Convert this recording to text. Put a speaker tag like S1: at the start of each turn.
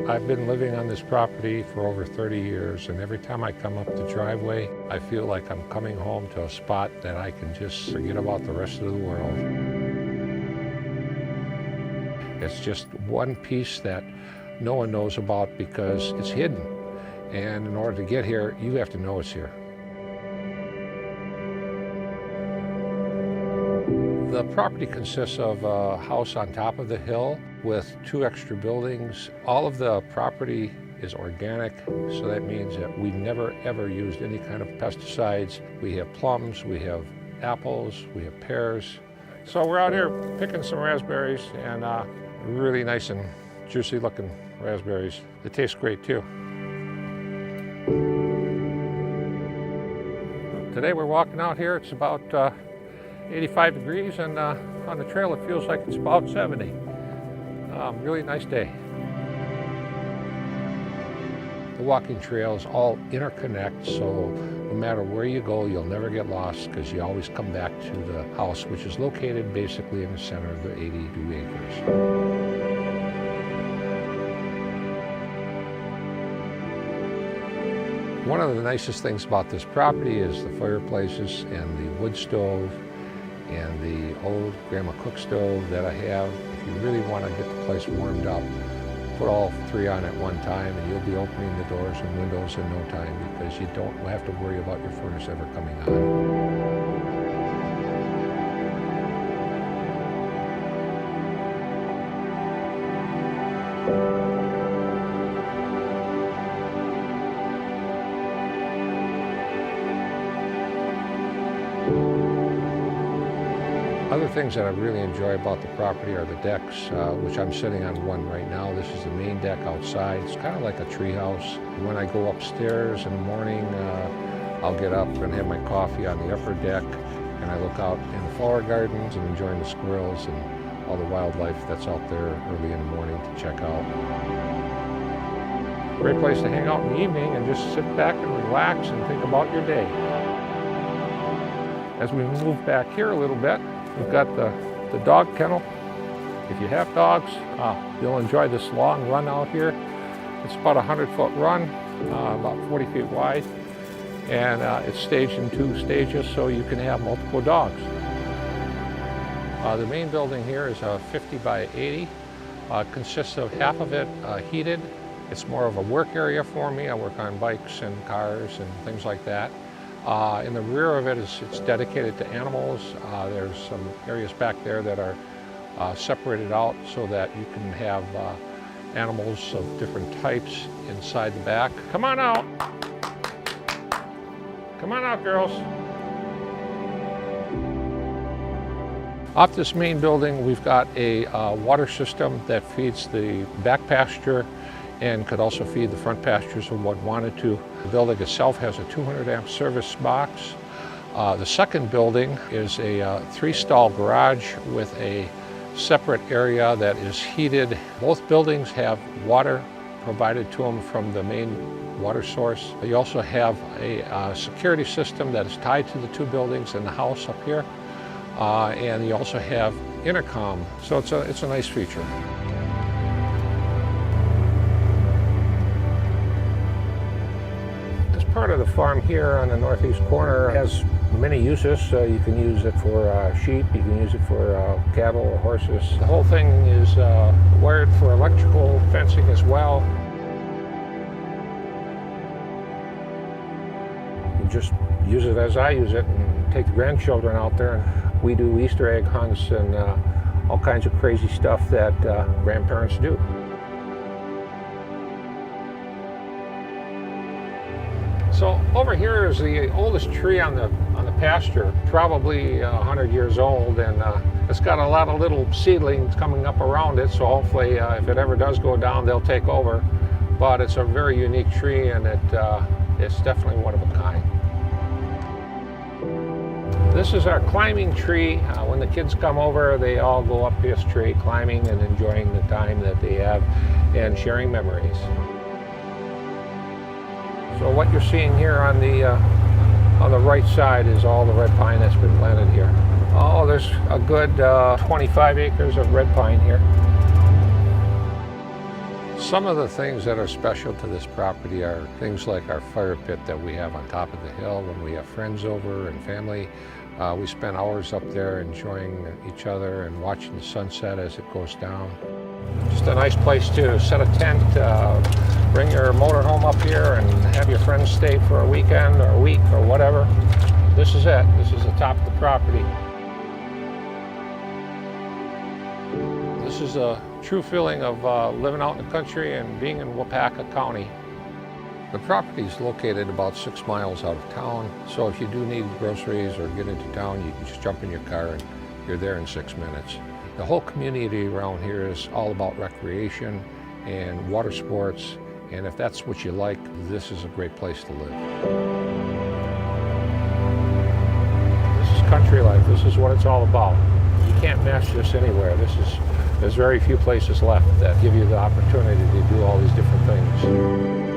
S1: I've been living on this property for over 30 years, and every time I come up the driveway, I feel like I'm coming home to a spot that I can just forget about the rest of the world. It's just one piece that no one knows about because it's hidden. And in order to get here, you have to know it's here. The property consists of a house on top of the hill with 2 extra buildings. All of the property is organic, so that means that we never ever used any kind of pesticides. We have plums, we have apples, we have pears. So we're out here picking some raspberries, and really nice and juicy looking raspberries. They taste great too. Today we're walking out here. It's about 85 degrees, and on the trail it feels like it's about 70. Really nice day. The walking trails all interconnect, so no matter where you go, you'll never get lost because you always come back to the house, which is located basically in the center of the 82 acres. One of the nicest things about this property is the fireplaces and the wood stove and the old Grandma Cook stove that I have. If you really want to get the place warmed up, put all 3 on at one time and you'll be opening the doors and windows in no time because you don't have to worry about your furnace ever coming on. Other things that I really enjoy about the property are the decks, which I'm sitting on one right now. This is the main deck outside. It's kind of like a tree house. When I go upstairs in the morning, I'll get up and have my coffee on the upper deck, and I look out in the flower gardens and enjoying the squirrels and all the wildlife that's out there early in the morning to check out. Great place to hang out in the evening and just sit back and relax and think about your day. As we move back here a little bit, we've got the dog kennel. If you have dogs, you'll enjoy this long run out here. It's about a 100-foot run, about 40 feet wide, and it's staged in 2 stages so you can have multiple dogs. The main building here is a 50 by 80. Consists of half of it heated. It's more of a work area for me. I work on bikes and cars and things like that. In the rear of it, it's dedicated to animals. There's some areas back there that are separated out so that you can have animals of different types inside the back. Come on out. Come on out, girls. Off this main building, we've got a water system that feeds the back pasture and could also feed the front pastures if one wanted to. The building itself has a 200 amp service box. The second building is a 3-stall garage with a separate area that is heated. Both buildings have water provided to them from the main water source. You also have a security system that is tied to the 2 buildings in the house up here. And you also have intercom, so it's a nice feature. Part of the farm here on the northeast corner has many uses. You can use it for sheep, you can use it for cattle or horses. The whole thing is wired for electrical fencing as well. You just use it as I use it and take the grandchildren out there. And we do Easter egg hunts and all kinds of crazy stuff that grandparents do. So over here is the oldest tree on the pasture, probably 100 years old, and it's got a lot of little seedlings coming up around it, so hopefully if it ever does go down, they'll take over. But it's a very unique tree, and it's definitely one of a kind. This is our climbing tree. When the kids come over, they all go up this tree climbing and enjoying the time that they have and sharing memories. So what you're seeing here on the right side is all the red pine that's been planted here. Oh, there's a good 25 acres of red pine here. Some of the things that are special to this property are things like our fire pit that we have on top of the hill when we have friends over and family. We spend hours up there enjoying each other and watching the sunset as it goes down. Just a nice place to set a tent, bring your motorhome up here and have your friends stay for a weekend or a week or whatever. This is it. This is the top of the property. This is a true feeling of living out in the country and being in Waupaca County. The property is located about 6 miles out of town, so if you do need groceries or get into town, you can just jump in your car and you're there in 6 minutes. The whole community around here is all about recreation and water sports, and if that's what you like, this is a great place to live. This is country life. This is what it's all about. You can't match this anywhere. There's very few places left that give you the opportunity to do all these different things.